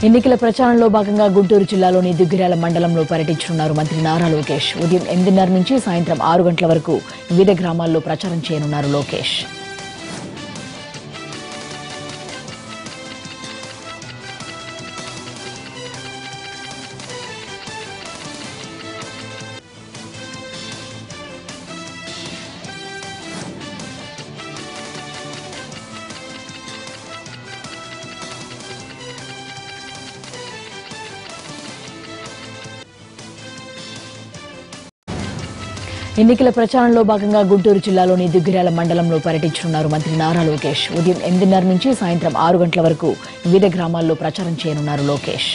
ఎన్నికల ప్రచారంలో భాగంగా గుంటూరు జిల్లాలోని దుగ్గిరాల మండలంలో పర్యటించనున్నారు మంత్రి నారా లోకేష్. ఉదయం 8:30 నుంచి సాయంత్రం 6 గంటల వరకు వివిధ గ్రామాల్లో ప్రచారం చేయనున్నారు లోకేష్. ఎన్నికల ప్రచారంలో భాగంగా గుంటూరు జిల్లాలోని దుగ్గిరాల మండలంలో పర్యటించనున్నారు మంత్రి నారా లోకేష్. ఉదయం 8:30 నుంచి సాయంత్రం 6 గంటల వరకు వివిధ గ్రామాల్లో ప్రచారం చేయనున్నారు లోకేష్.